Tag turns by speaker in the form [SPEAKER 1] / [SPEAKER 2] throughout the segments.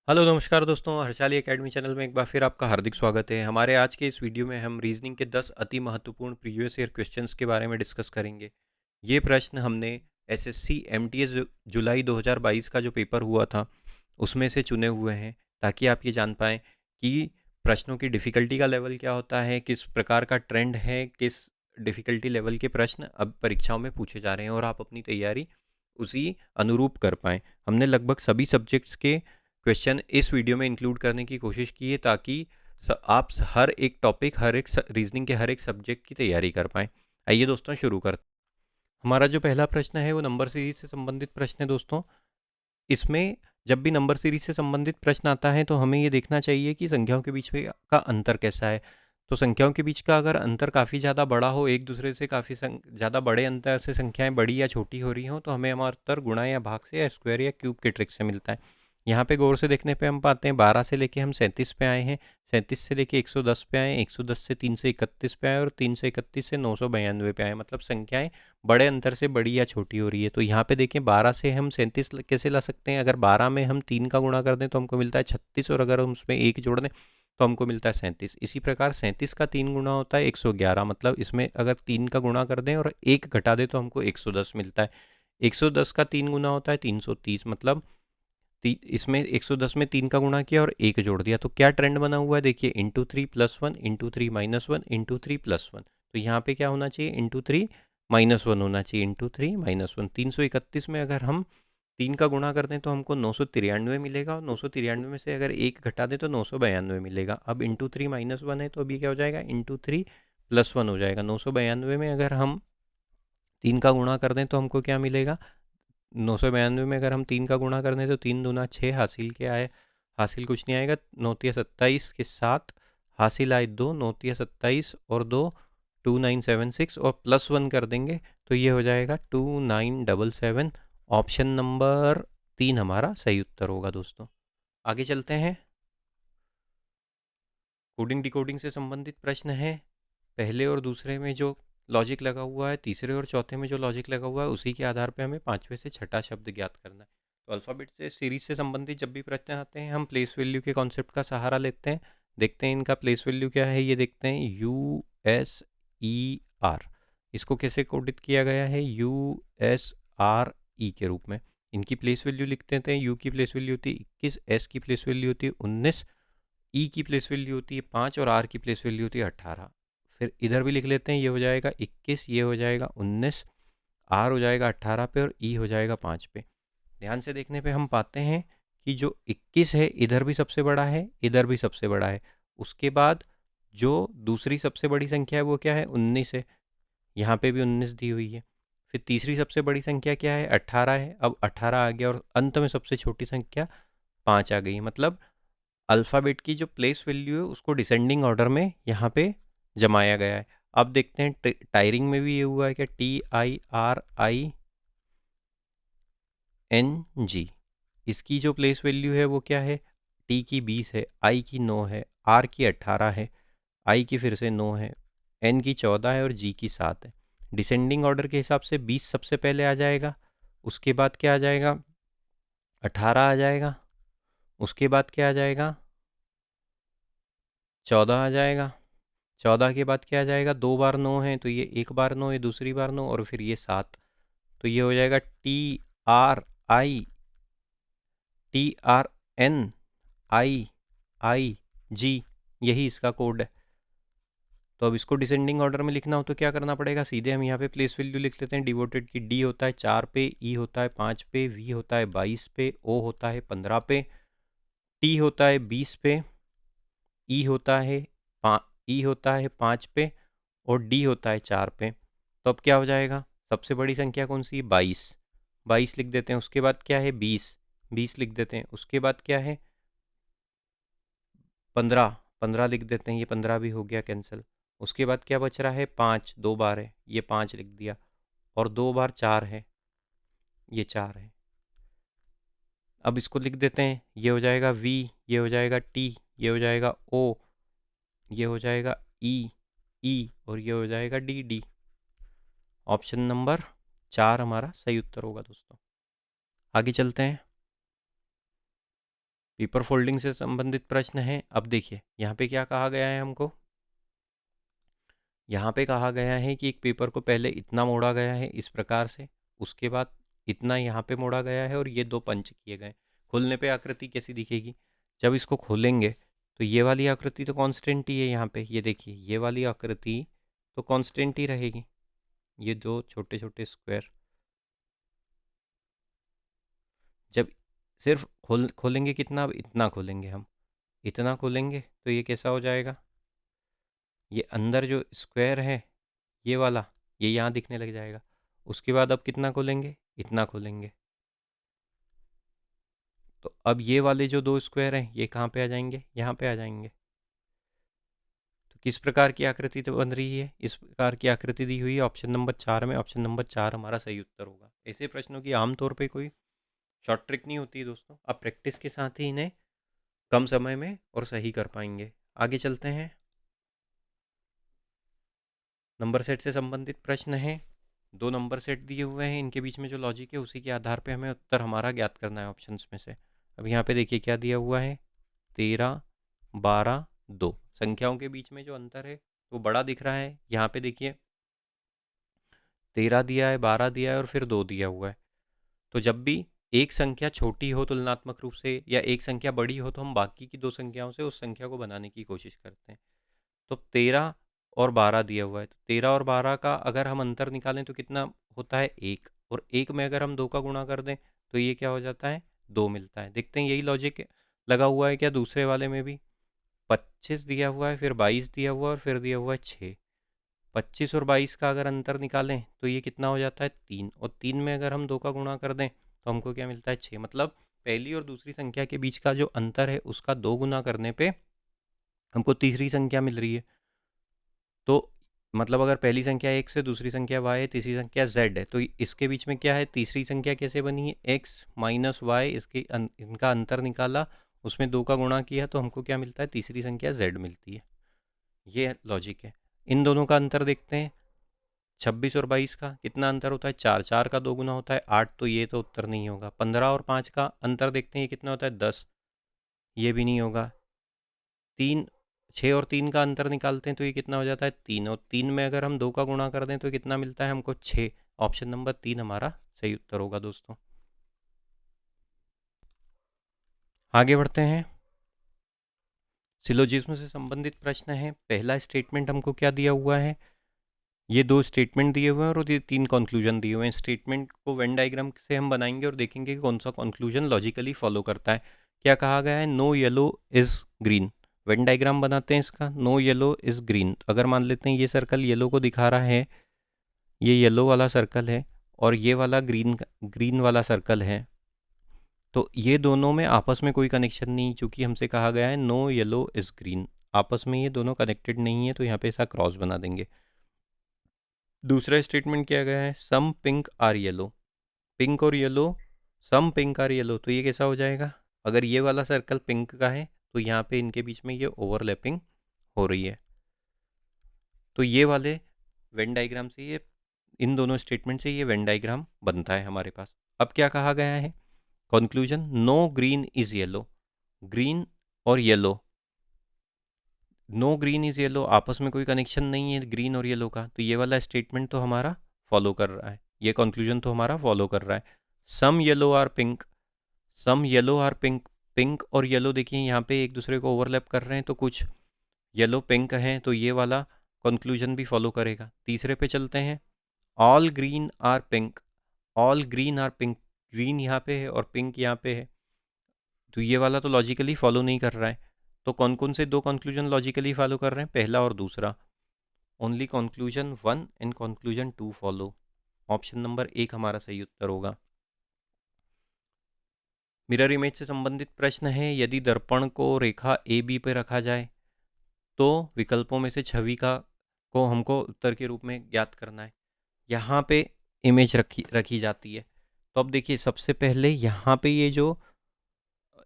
[SPEAKER 1] Hello नमस्कार दोस्तों, Harshali academy channel में एक बार फिर आपका हार्दिक स्वागत है। हमारे आज के इस वीडियो में हम रीजनिंग के 10 अति महत्वपूर्ण प्रीवियस ईयर क्वेश्चंस के बारे में डिस्कस करेंगे। ये प्रश्न हमने एसएससी एमटीएस जुलाई 2022 का जो पेपर हुआ था उसमें से चुने हुए हैं, ताकि आप ये जान पाएँ कि प्रश्नों की डिफ़िकल्टी का लेवल क्या होता है, किस प्रकार का ट्रेंड है, किस डिफ़िकल्टी लेवल के प्रश्न अब परीक्षाओं में पूछे जा रहे हैं और आप अपनी तैयारी उसी अनुरूप कर पाएँ। हमने लगभग सभी सब्जेक्ट्स के क्वेश्चन इस वीडियो में इंक्लूड करने की कोशिश की है, ताकि आप हर एक टॉपिक, हर एक रीजनिंग के हर एक सब्जेक्ट की तैयारी कर पाएँ। आइए दोस्तों शुरू करते हैं। हमारा जो पहला प्रश्न है वो नंबर सीरीज से संबंधित प्रश्न है दोस्तों। इसमें जब भी नंबर सीरीज से संबंधित प्रश्न आता है तो हमें ये देखना चाहिए कि संख्याओं के बीच में का अंतर कैसा है। तो संख्याओं के बीच का अगर अंतर काफ़ी ज़्यादा बड़ा हो, एक दूसरे से काफ़ी ज़्यादा बड़े अंतर से संख्याएं बड़ी या छोटी हो रही हों, तो हमें हमारा उत्तर गुणा या भाग से या स्क्वायर या क्यूब के ट्रिक से मिलता है। यहाँ पे गौर से देखने पे हम पाते हैं 12 से लेके हम 37 पे आए हैं, 37 से लेके 110 पे आए, 110 से 331 पे आए और 331 से 992 पे आए। मतलब संख्याएं बड़े अंतर से बड़ी या छोटी हो रही है। तो यहाँ पे देखें 12 से हम 37 कैसे ला सकते हैं। अगर 12 में हम 3 का गुणा कर दें तो हमको मिलता है 36, और अगर हम उसमें 1 जोड़ दें तो हमको मिलता है 37। इसी प्रकार 37 का 3 गुना होता है 111। मतलब इसमें अगर 3 का गुणा कर दें और 1 घटा दें तो हमको 110 मिलता है। 110 का 3 गुना होता है 330। मतलब इसमें 110 में 3 का गुणा किया और 1 जोड़ दिया। तो क्या ट्रेंड बना हुआ है देखिए, into 3 plus 1, into 3 minus 1, into 3 plus 1। तो यहाँ पे क्या होना चाहिए, इंटू 3 माइनस 1 होना चाहिए, इंटू 3 माइनस 1। 331 में अगर हम 3 का गुणा कर दें तो हमको 993 मिलेगा, और 993 में से अगर 1 घटा दें तो 992 मिलेगा। अब इंटू 3 माइनस 1 है तो अभी क्या हो जाएगा, इंटू 3 प्लस 1 हो जाएगा। 992 में अगर हम 3 का गुणा कर दें तो हमको क्या मिलेगा, 992 में अगर हम 3 का गुणा कर दें तो 3 दूना 6, हासिल क्या आए, हासिल कुछ नहीं आएगा, 9 के साथ हासिल आए 2, 9 और 2 2976, और प्लस 1 कर देंगे तो ये हो जाएगा 2977। ऑप्शन नंबर 3 हमारा सही उत्तर होगा दोस्तों। आगे चलते हैं। कोडिंग डिकोडिंग से संबंधित प्रश्न है। पहले और दूसरे में जो लॉजिक लगा हुआ है, तीसरे और चौथे में जो लॉजिक लगा हुआ है, उसी के आधार पे हमें पांचवें से छठा शब्द ज्ञात करना है। तो अल्फ़ाबेट से सीरीज से संबंधित जब भी प्रश्न आते हैं हम प्लेस वैल्यू के कॉन्सेप्ट का सहारा लेते हैं। देखते हैं इनका प्लेस वैल्यू क्या है। ये देखते हैं USER, इसको कैसे कोडित किया गया है, USRE के रूप में। इनकी प्लेस वैल्यू लिख देते हैं। यू की प्लेस वैल्यू होती है 21, एस की प्लेस वैल्यू होती है 19, ई की प्लेस वैल्यू होती है 5 और आर की प्लेस वैल्यू होती है 18। फिर इधर भी लिख लेते हैं, ये हो जाएगा 21, ये हो जाएगा 19, आर हो जाएगा 18 पे और ई हो जाएगा 5 पे। ध्यान से देखने पे हम पाते हैं कि जो 21 है इधर भी सबसे बड़ा है, इधर भी सबसे बड़ा है। उसके बाद जो दूसरी सबसे बड़ी संख्या है वो क्या है, 19 है। यहाँ पे भी 19 दी हुई है। फिर तीसरी सबसे बड़ी संख्या क्या है, 18 है। अब 18 आ गया और अंत में सबसे छोटी संख्या 5 आ गई। मतलब अल्फ़ाबेट की जो प्लेस वैल्यू है उसको डिसेंडिंग ऑर्डर में यहाँ पे जमाया गया है। अब देखते हैं टायरिंग में भी ये हुआ है कि TIRING, इसकी जो प्लेस वैल्यू है वो क्या है, टी की 20 है, आई की 9 है, आर की 18 है, आई की फिर से 9 है, एन की 14 है और जी की 7 है। डिसेंडिंग ऑर्डर के हिसाब से 20 सबसे पहले आ जाएगा, उसके बाद क्या आ जाएगा, 18 आ जाएगा, उसके बाद क्या आ जाएगा, 14 आ जाएगा, 14 के बाद क्या आ जाएगा, 2 बार 9 है तो ये एक बार 9, ये दूसरी बार 9 और फिर ये 7। तो ये हो जाएगा TRINIG, यही इसका कोड है। तो अब इसको डिसेंडिंग ऑर्डर में लिखना हो तो क्या करना पड़ेगा, सीधे हम यहाँ पे प्लेस वैल्यू लिख लेते हैं। डिवोटेड की डी होता है 4 पे, ई होता है 5 पे, वी होता है 22 पे, ओ होता है 15 पे, टी होता है 20 पे, ई होता है ई होता है 5 पे और डी होता है 4 पे। तो अब क्या हो जाएगा, सबसे बड़ी संख्या कौन सी है, 22, 22 लिख देते हैं। उसके बाद क्या है, 20, 20 लिख देते हैं। उसके बाद क्या है, 15, 15 लिख देते हैं। ये 15 भी हो गया कैंसिल। उसके बाद क्या बच रहा है, 5, 2 बार है, ये 5 लिख दिया, और 2 बार 4 है, ये 4 है। अब इसको लिख देते हैं, ये हो जाएगा वी, ये हो जाएगा टी, ये हो जाएगा ओ, ये हो जाएगा ई, ई और ये हो जाएगा डी, डी। ऑप्शन नंबर 4 हमारा सही उत्तर होगा दोस्तों। आगे चलते हैं। पेपर फोल्डिंग से संबंधित प्रश्न है। अब देखिए यहाँ पे क्या कहा गया है हमको, यहाँ पे कहा गया है कि एक पेपर को पहले इतना मोड़ा गया है इस प्रकार से, उसके बाद इतना यहाँ पे मोड़ा गया है और ये दो पंच किए गए। खोलने पे आकृति कैसी दिखेगी, जब इसको खोलेंगे तो ये वाली आकृति तो कांस्टेंट ही है। यहाँ पे ये देखिए ये वाली आकृति तो कांस्टेंट ही रहेगी, ये दो छोटे छोटे स्क्वायर। जब सिर्फ खोलेंगे कितना, अब इतना खोलेंगे हम, इतना खोलेंगे तो ये कैसा हो जाएगा, ये अंदर जो स्क्वायर है ये वाला, ये यहाँ दिखने लग जाएगा। उसके बाद अब कितना खोलेंगे, इतना खोलेंगे, तो अब ये वाले जो दो स्क्वायर हैं ये कहाँ पे आ जाएंगे, यहाँ पे आ जाएंगे। तो किस प्रकार की आकृति तो बन रही है, इस प्रकार की आकृति दी हुई है ऑप्शन नंबर 4 में। ऑप्शन नंबर 4 हमारा सही उत्तर होगा। ऐसे प्रश्नों की आमतौर पे कोई शॉर्ट ट्रिक नहीं होती है दोस्तों, आप प्रैक्टिस के साथ ही इन्हें कम समय में और सही कर पाएंगे। आगे चलते हैं। नंबर सेट से संबंधित प्रश्न है। दो नंबर सेट दिए हुए हैं, इनके बीच में जो लॉजिक है उसी के आधार पे हमें उत्तर हमारा ज्ञात करना है ऑप्शंस में से। अब यहाँ पे देखिए क्या दिया हुआ है, 13, 12, 2 संख्याओं के बीच में जो अंतर है वो बड़ा दिख रहा है। यहाँ पे देखिए 13 दिया है, 12 दिया है और फिर 2 दिया हुआ है। तो जब भी एक संख्या छोटी हो तुलनात्मक रूप से या एक संख्या बड़ी हो तो हम बाकी की दो संख्याओं से उस संख्या को बनाने की कोशिश करते हैं। तो 13 और 12 दिया हुआ है, तो 13 और 12 का अगर हम अंतर निकालें तो कितना होता है, 1, और 1 में अगर हम 2 का गुणा कर दें तो ये क्या हो जाता है, 2 मिलता है। देखते हैं यही लॉजिक लगा हुआ है क्या दूसरे वाले में भी। 25 दिया हुआ है, फिर 22 दिया हुआ है और फिर दिया हुआ है 6। 25 और 22 का अगर अंतर निकालें तो ये कितना हो जाता है, 3, और 3 में अगर हम 2 का गुणा कर दें तो हमको क्या मिलता है, 6। मतलब पहली और दूसरी संख्या के बीच का जो अंतर है उसका 2 गुना करने पे हमको तीसरी संख्या मिल रही है। तो मतलब अगर पहली संख्या x है, दूसरी संख्या y है, तीसरी संख्या z है, तो इसके बीच में क्या है, तीसरी संख्या कैसे बनी है, x माइनस वाई, इनका अंतर निकाला, उसमें 2 का गुणा किया तो हमको क्या मिलता है, तीसरी संख्या z मिलती है। ये लॉजिक है। इन दोनों का अंतर देखते हैं। 26 और 22 का कितना अंतर होता है, 4, 4 का 2 गुना होता है 8, तो ये तो उत्तर नहीं होगा। 15 और 5 का अंतर देखते हैं, ये कितना होता है, 10, ये भी नहीं होगा। 3, 6 और 3 का अंतर निकालते हैं तो ये कितना हो जाता है, 3, और 3 में अगर हम 2 का गुणा कर दें तो कितना मिलता है हमको, 6। ऑप्शन नंबर 3 हमारा सही उत्तर होगा दोस्तों। आगे बढ़ते हैं। सिलोजिज्म से संबंधित प्रश्न है। पहला स्टेटमेंट हमको क्या दिया हुआ है, ये दो स्टेटमेंट दिए हुए हैं और ये 3 कंक्लूजन दिए हुए हैं। स्टेटमेंट को वेन डायग्राम से हम बनाएंगे और देखेंगे कि कौन सा कंक्लूजन लॉजिकली फॉलो करता है। क्या कहा गया है, no yellow is green. Venn diagram बनाते हैं इसका, नो येलो इज़ ग्रीन। अगर मान लेते हैं ये सर्कल येलो को दिखा रहा है, ये येलो वाला सर्कल है और ये वाला ग्रीन ग्रीन वाला सर्कल है, तो ये दोनों में आपस में कोई कनेक्शन नहीं, चूँकि हमसे कहा गया है नो येलो इज़ ग्रीन, आपस में ये दोनों कनेक्टेड नहीं है, तो यहाँ पे ऐसा क्रॉस बना देंगे। दूसरा स्टेटमेंट किया गया है, some pink are yellow. Pink और yellow, some pink are yellow, तो ये कैसा हो जाएगा, अगर ये वाला सर्कल पिंक का है तो यहाँ पे इनके बीच में ये ओवरलैपिंग हो रही है। तो ये वाले वेन डायग्राम से ये, इन दोनों स्टेटमेंट से ये वेन डायग्राम बनता है हमारे पास। अब क्या कहा गया है, conclusion, no green is yellow. Green और yellow, no green is yellow, आपस में कोई कनेक्शन नहीं है ग्रीन और येलो का, तो ये वाला स्टेटमेंट तो हमारा फॉलो कर रहा है, ये कंक्लूजन तो हमारा फॉलो कर रहा है। Some yellow are pink, some yellow are pink, pink और येलो देखिए यहाँ पे एक दूसरे को ओवरलैप कर रहे हैं, तो कुछ येलो पिंक हैं, तो ये वाला कंक्लूजन भी फॉलो करेगा। तीसरे पे चलते हैं, all green or pink, all green or pink, green यहाँ पे है और पिंक यहाँ पे है, तो ये वाला तो लॉजिकली फॉलो नहीं कर रहा है। तो कौन कौन से दो कंक्लूजन लॉजिकली फॉलो कर रहे हैं, पहला और दूसरा। Only conclusion 1 and conclusion 2 follow. Option number 1 हमारा सही उत्तर होगा। मिरर इमेज से संबंधित प्रश्न है, यदि दर्पण को रेखा ए बी पर रखा जाए तो विकल्पों में से छवि का को हमको उत्तर के रूप में ज्ञात करना है। यहाँ पे इमेज रखी रखी जाती है। तो अब देखिए सबसे पहले यहाँ पे ये जो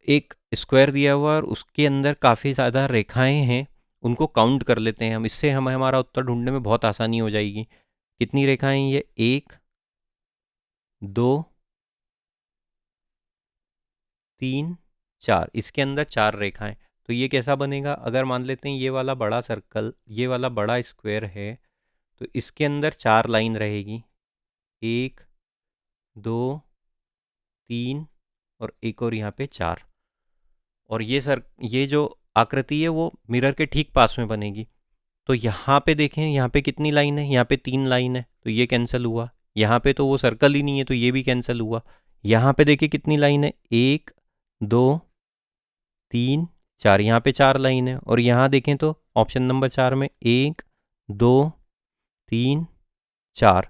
[SPEAKER 1] एक स्क्वायर दिया हुआ है और उसके अंदर काफ़ी ज़्यादा रेखाएं हैं, उनको काउंट कर लेते हैं हम, इससे हमें हमारा उत्तर ढूंढने में बहुत आसानी हो जाएगी। कितनी रेखाएं, ये 1, 2, 3, 4, इसके अंदर 4 रेखाएं। तो ये कैसा बनेगा? अगर मान लेते हैं ये वाला बड़ा सर्कल, ये वाला बड़ा स्क्वायर है, तो इसके अंदर 4 लाइन रहेगी, 1 2 3 और एक और यहाँ पे 4। और ये जो आकृति है वो मिरर के ठीक पास में बनेगी। तो यहाँ पे देखें, यहाँ पे कितनी लाइन है? यहाँ पे 3 लाइन है, तो ये कैंसिल हुआ। यहाँ पे तो वो सर्कल ही नहीं है, तो ये भी कैंसिल हुआ। यहाँ पे देखिए कितनी लाइन है, 1 2 3 4, यहाँ पे 4 लाइन है। और यहाँ देखें तो ऑप्शन नंबर 4 में 1 2 3 4,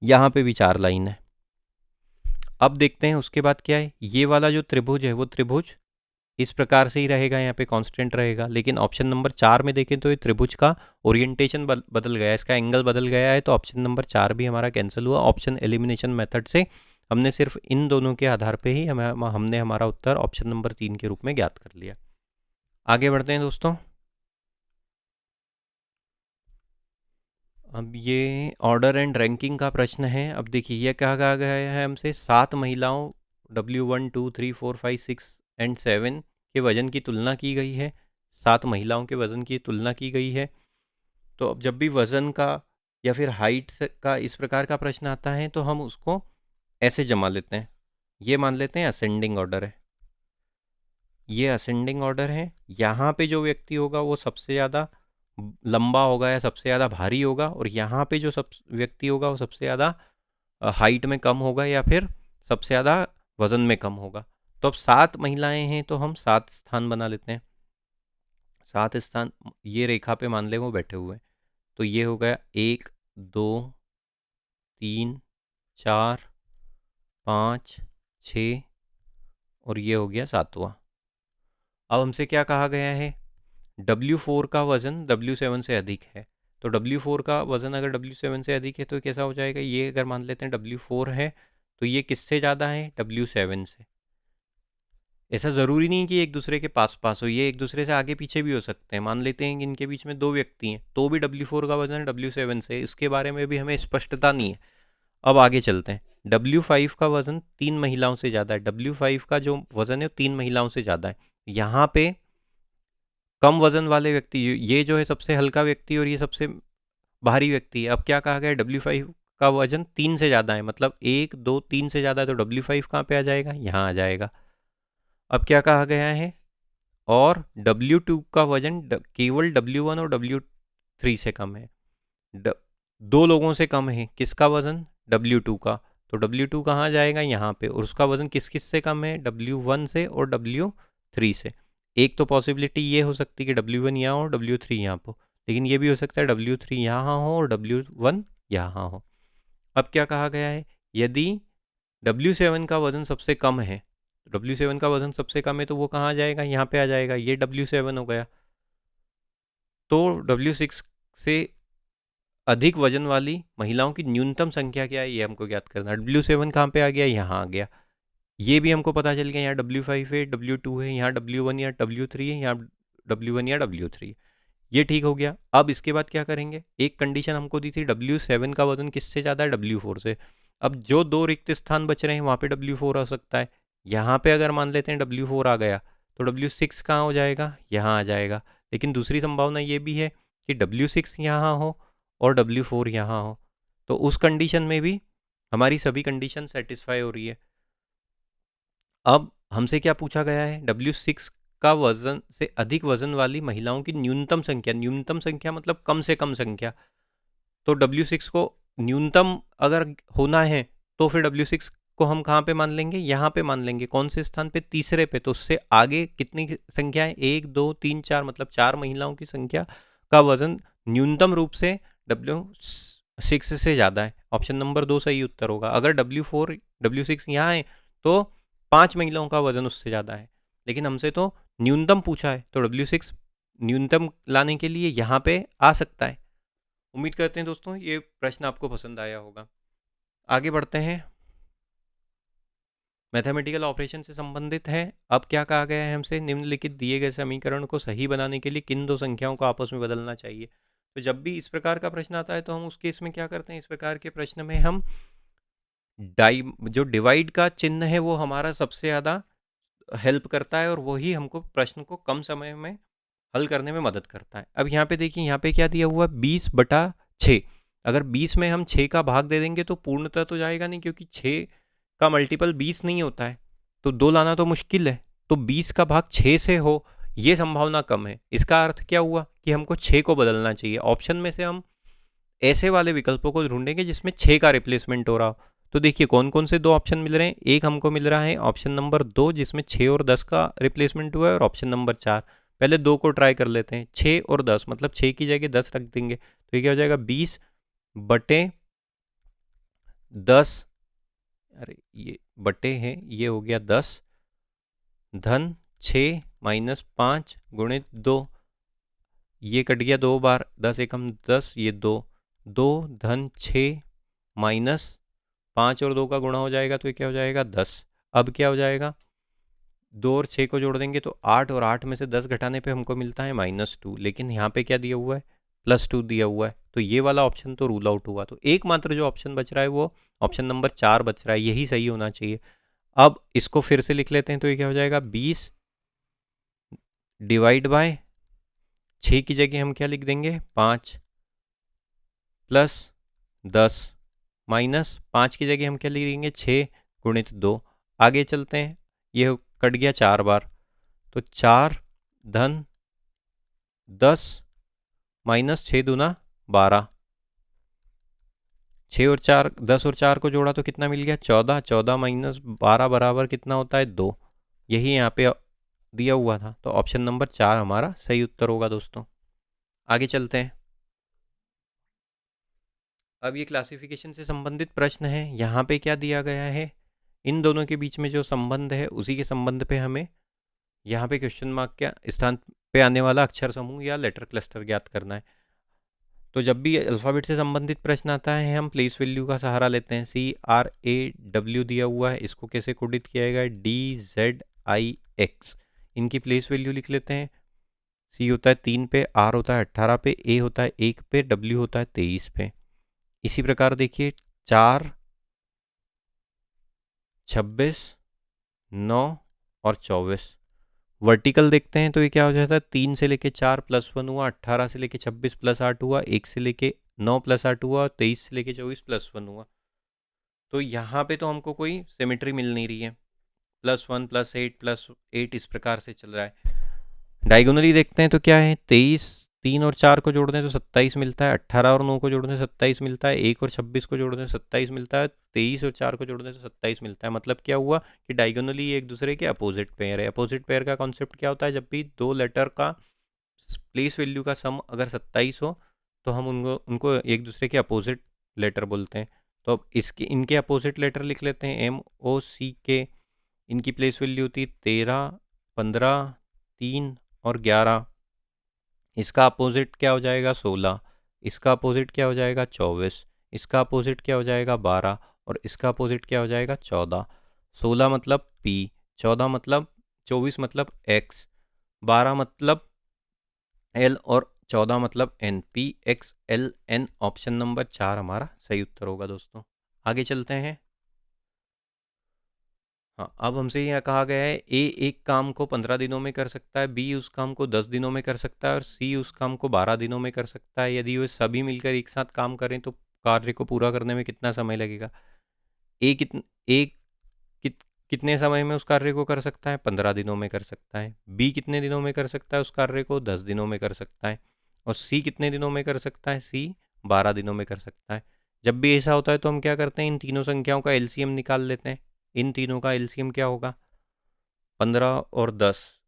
[SPEAKER 1] यहाँ पे भी 4 लाइन है। अब देखते हैं उसके बाद क्या है। ये वाला जो त्रिभुज है वो त्रिभुज इस प्रकार से ही रहेगा, यहाँ पे कांस्टेंट रहेगा। लेकिन ऑप्शन नंबर 4 में देखें तो ये त्रिभुज का ओरिएंटेशन बदल गया है, इसका एंगल बदल गया है। तो ऑप्शन नंबर 4 भी हमारा कैंसिल हुआ। ऑप्शन एलिमिनेशन मेथड से हमने सिर्फ इन दोनों के आधार पे ही हमने हमारा उत्तर ऑप्शन नंबर 3 के रूप में ज्ञात कर लिया। आगे बढ़ते हैं दोस्तों। अब ये ऑर्डर एंड रैंकिंग का प्रश्न है। अब देखिए यह क्या कहा गया है हमसे, 7 महिलाओं W1 2 3 4 5 6 एंड 7 के वजन की तुलना की गई है। 7 महिलाओं के वजन की तुलना की गई है। तो अब जब भी वजन का या फिर हाइट का इस प्रकार का प्रश्न आता है तो हम उसको ऐसे जमा लेते हैं। ये मान लेते हैं असेंडिंग ऑर्डर है, ये असेंडिंग ऑर्डर है। यहाँ पे जो व्यक्ति होगा वो सबसे ज़्यादा लंबा होगा या सबसे ज़्यादा भारी होगा, और यहाँ पे जो सब व्यक्ति होगा वो सबसे ज़्यादा हाइट में कम होगा या फिर सबसे ज़्यादा वज़न में कम होगा। तो अब 7 महिलाएं हैं तो हम 7 स्थान बना लेते हैं। 7 स्थान ये रेखा पे मान लें वो बैठे हुए हैं। तो ये हो गया 1 2 3 4 5 6 और ये हो गया 7वां। अब हमसे क्या कहा गया है, W4 का वज़न W7 से अधिक है। तो W4 का वज़न अगर W7 से अधिक है तो कैसा हो जाएगा, ये अगर मान लेते हैं W4 है तो ये किससे ज़्यादा है, W7 से। ऐसा ज़रूरी नहीं कि एक दूसरे के पास पास हो, ये एक दूसरे से आगे पीछे भी हो सकते हैं। मान लेते हैं कि इनके बीच में 2 व्यक्ति हैं तो भी W4 का वज़न W7 से, इसके बारे में भी हमें स्पष्टता नहीं है। अब आगे चलते हैं। W5 का वज़न 3 महिलाओं से ज़्यादा है। W5 का जो वज़न है वो 3 महिलाओं से ज़्यादा है। यहाँ पे कम वज़न वाले व्यक्ति, ये जो है सबसे हल्का व्यक्ति और ये सबसे भारी व्यक्ति है। अब क्या कहा गया है, W5 का वज़न 3 से ज़्यादा है, मतलब 1 2 3 से ज़्यादा है। तो W5 कहाँ पे आ जाएगा, यहाँ आ जाएगा। अब क्या कहा गया है, और W2 का वज़न केवल W1 और W3 से कम है। 2 लोगों से कम है किसका वज़न, W2 का। तो W2 कहाँ जाएगा, यहाँ पे। और उसका वज़न किस किस से कम है, W1 से और W3 से। एक तो पॉसिबिलिटी ये हो सकती है कि W1 यहाँ हो और W3 यहाँ हो, लेकिन ये भी हो सकता है W3 यहाँ हो और W1 यहाँ हो। अब क्या कहा गया है, यदि W7 का वज़न सबसे कम है, W7 का वज़न सबसे कम है तो वो कहाँ जाएगा, यहाँ पे आ जाएगा। ये W7 हो गया। तो W6 से अधिक वजन वाली महिलाओं की न्यूनतम संख्या क्या है, ये हमको ज्ञात करना है। W7 कहाँ पे आ गया, यहाँ आ गया। ये भी हमको पता चल गया, यहाँ W5 है, W2 है, यहाँ W1 या W3 है, यहाँ W1 या W3 है। ये ठीक हो गया। अब इसके बाद क्या करेंगे, एक कंडीशन हमको दी थी, W7 का वजन किससे ज़्यादा है, W4 से। अब जो 2 रिक्त स्थान बच रहे हैं वहाँ पे W4 आ सकता है। यहाँ पे अगर मान लेते हैं W4 आ गया तो W6 कहाँ हो जाएगा, यहाँ आ जाएगा। लेकिन दूसरी संभावना ये भी है कि W6 यहाँ हो और W4 यहाँ हो। तो उस कंडीशन में भी हमारी सभी कंडीशन सेटिस्फाई हो रही है। अब हमसे क्या पूछा गया है, W6 का वजन से अधिक वजन वाली महिलाओं की न्यूनतम संख्या। न्यूनतम संख्या मतलब कम से कम संख्या। तो W6 को न्यूनतम अगर होना है तो फिर W6 को हम कहाँ पे मान लेंगे, यहाँ पे मान लेंगे। कौन से स्थान पे, तीसरे पे। तो उससे आगे कितनी संख्या है, 1 2 3 4, मतलब 4 महिलाओं की संख्या का वजन न्यूनतम रूप से W6 से ज़्यादा है। ऑप्शन नंबर 2 सही उत्तर होगा। अगर W4 W6 यहाँ है तो 5 महिलाओं का वजन उससे ज़्यादा है, लेकिन हमसे तो न्यूनतम पूछा है, तो W6 न्यूनतम लाने के लिए यहाँ पे आ सकता है। उम्मीद करते हैं दोस्तों ये प्रश्न आपको पसंद आया होगा। आगे बढ़ते हैं। मैथमेटिकल ऑपरेशन से संबंधित है। अब क्या कहा गया है हमसे, निम्नलिखित दिए गए समीकरण को सही बनाने के लिए किन 2 संख्याओं को आपस में बदलना चाहिए। तो जब भी इस प्रकार का प्रश्न आता है तो हम उस केस में क्या करते हैं, इस प्रकार के प्रश्न में हम जो डिवाइड का चिन्ह है वो हमारा सबसे ज़्यादा हेल्प करता है और वही हमको प्रश्न को कम समय में हल करने में मदद करता है। अब यहाँ पे देखिए, यहाँ पे क्या दिया हुआ है, 20/6। अगर 20 में हम 6 का भाग दे देंगे तो पूर्णतः तो जाएगा नहीं, क्योंकि 6 का मल्टीपल 20 नहीं होता है, तो 2 लाना तो मुश्किल है। तो 20 का भाग 6 से हो, ये संभावना कम है। इसका अर्थ क्या हुआ कि हमको 6 को बदलना चाहिए। ऑप्शन में से हम ऐसे वाले विकल्पों को ढूंढेंगे जिसमें 6 का रिप्लेसमेंट हो रहा हो। तो देखिए कौन कौन से 2 ऑप्शन मिल रहे हैं। एक हमको मिल रहा है ऑप्शन नंबर 2, जिसमें 6 और 10 का रिप्लेसमेंट हुआ है, और ऑप्शन नंबर 4। पहले 2 को ट्राई कर लेते हैं। 6 और 10, मतलब 6 की जगह 10 रख देंगे, तो ये क्या हो जाएगा, 20/10। अरे ये बटे है, ये हो गया 10 धन 6 माइनस 5 गुणित 2। ये कट गया 2 बार, 10 एकम 10, ये 2 2 धन 6 माइनस 5 और 2 का गुणा हो जाएगा, तो ये क्या हो जाएगा, 10। अब क्या हो जाएगा, 2 और 6 को जोड़ देंगे तो 8, और 8 में से 10 घटाने पे हमको मिलता है -2। लेकिन यहाँ पे क्या दिया हुआ है, +2 दिया हुआ है, तो ये वाला ऑप्शन तो रूल आउट हुआ। तो एकमात्र जो ऑप्शन बच रहा है वो ऑप्शन नंबर 4 बच रहा है, यही सही होना चाहिए। अब इसको फिर से लिख लेते हैं, तो ये क्या हो जाएगा, 20 डिवाइड बाय 6 की जगह हम क्या लिख देंगे, 5 प्लस 10 माइनस 5 की जगह हम क्या लिख देंगे, 6 गुणित 2। आगे चलते हैं, ये कट गया 4 बार, तो 4 धन 10 माइनस 6 दूना 12। 6 और 4, 10 और 4 को जोड़ा तो कितना मिल गया, 14। 14 माइनस 12 बराबर कितना होता है, 2। यही यहाँ पे दिया हुआ था, तो ऑप्शन नंबर 4 हमारा सही उत्तर होगा दोस्तों। आगे चलते हैं। अब ये क्लासिफिकेशन से संबंधित प्रश्न है। यहाँ पे क्या दिया गया है, इन दोनों के बीच में जो संबंध है उसी के संबंध पे हमें यहाँ पे क्वेश्चन मार्क के स्थान पे आने वाला अक्षर समूह या लेटर क्लस्टर ज्ञात करना है। तो जब भी अल्फ़ाबेट से संबंधित प्रश्न आता है, हम प्लेस वैल्यू का सहारा लेते हैं। CRAW दिया हुआ है, इसको कैसे कोडित किया जाएगा, DZIX। इनकी प्लेस वैल्यू लिख लेते हैं। C होता है 3 पे, R होता है 18 पे, A होता है 1 पे, W होता है 23 पे। इसी प्रकार देखिए 4, 26, 9 और 24। वर्टिकल देखते हैं तो ये क्या हो जाता है, 3 से लेके 4 प्लस 1 हुआ, 18 से लेके 26 प्लस 8 हुआ, 1 से लेके 9 प्लस 8 हुआ, 23 से लेके 24 प्लस 1 हुआ। तो यहाँ पे तो हमको कोई सिमेट्री मिल नहीं रही है, +1 +8 +8 इस प्रकार से चल रहा है। डायगोनली देखते हैं तो क्या है, 23, 3 और 4 को जोड़ने तो 27 मिलता है, 18 और 9 को जोड़ने से 27 मिलता है, 1 और 26 को जोड़ने से 27 मिलता है, 23 और 4 को जोड़ने से 27 मिलता है। मतलब क्या हुआ कि डायगोनली एक दूसरे के अपोजिट पेयर है। अपोजिट पेयर का कॉन्सेप्ट क्या होता है, जब भी 2 लेटर का प्लेस वैल्यू का सम अगर 27 हो तो हम उनको उनको एक दूसरे के अपोजिट लेटर बोलते हैं। तो अब इसके इनके अपोजिट लेटर लिख लेते हैं, MOCK। इनकी प्लेस वैल्यू होती है 13, 15, 3 और 11। इसका अपोजिट क्या हो जाएगा, 16। इसका अपोजिट क्या हो जाएगा, 24। इसका अपोजिट क्या हो जाएगा, 12। और इसका अपोजिट क्या हो जाएगा, 14। 16 मतलब P, 14 मतलब 24 मतलब X, 12 मतलब L और 14 मतलब N। PXLN ऑप्शन नंबर 4 हमारा सही उत्तर होगा दोस्तों। आगे चलते हैं। हाँ, अब हमसे यह कहा गया है, A एक काम को 15 दिनों में कर सकता है, B उस काम को 10 दिनों में कर सकता है और C उस काम को 12 दिनों में कर सकता है। यदि वे सभी मिलकर एक साथ काम करें तो कार्य को पूरा करने में कितना समय लगेगा। A कितने समय में उस कार्य को कर सकता है, 15 दिनों में कर सकता है। B कितने दिनों में कर सकता है उस कार्य को, 10 दिनों में कर सकता है। और C कितने दिनों में कर सकता है, C 12 दिनों में कर सकता है। जब भी ऐसा होता है तो हम क्या करते हैं, इन तीनों संख्याओं का एलसीएम निकाल लेते हैं। इन तीनों का एलसीएम क्या होगा, 15 और 10।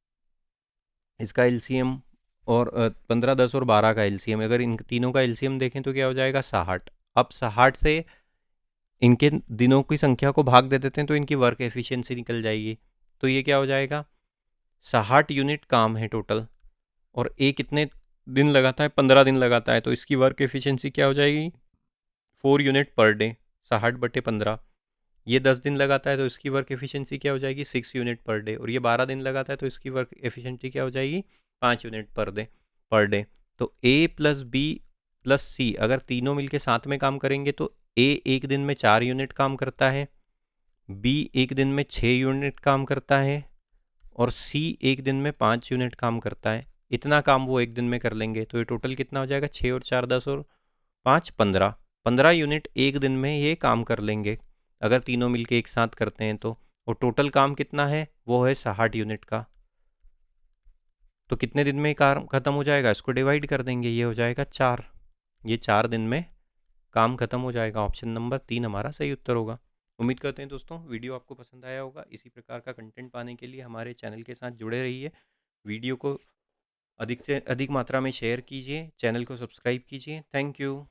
[SPEAKER 1] इसका एलसीएम और 15, 10 और 12 का एलसीएम, अगर इन तीनों का एलसीएम देखें तो क्या हो जाएगा, 60। अब 60 से इनके दिनों की संख्या को भाग दे देते हैं तो इनकी वर्क एफिशिएंसी निकल जाएगी। तो ये क्या हो जाएगा, 60 यूनिट काम है टोटल, और ए कितने दिन लगाता है, 15 दिन लगाता है। तो इसकी वर्क एफिशिएंसी क्या हो जाएगी, 4 यूनिट पर डे। 60/15। ये 10 दिन लगाता है तो इसकी वर्क एफिशिएंसी क्या हो जाएगी, 6 यूनिट पर डे। और ये 12 दिन लगाता है तो इसकी वर्क एफिशिएंसी क्या हो जाएगी, 5 यूनिट पर डे। तो A plus B plus C अगर तीनों मिलके साथ में काम करेंगे तो A एक दिन में 4 यूनिट काम करता है, B एक दिन में 6 यूनिट काम करता है और सी एक दिन में 5 यूनिट काम करता है, इतना काम वो एक दिन में कर लेंगे, तो ये टोटल कितना हो जाएगा, 6 और 4 10 और 5 15, 15 यूनिट एक दिन में ये काम कर लेंगे अगर तीनों मिलके एक साथ करते हैं तो। और टोटल काम कितना है, वो है 60 यूनिट का। तो कितने दिन में काम खत्म हो जाएगा, इसको डिवाइड कर देंगे, ये हो जाएगा 4। ये 4 दिन में काम खत्म हो जाएगा। ऑप्शन नंबर 3 हमारा सही उत्तर होगा। उम्मीद करते हैं दोस्तों वीडियो आपको पसंद आया होगा। इसी प्रकार का कंटेंट पाने के लिए हमारे चैनल के साथ जुड़े रहिए। वीडियो को अधिक से अधिक मात्रा में शेयर कीजिए, चैनल को सब्सक्राइब कीजिए। Thank you.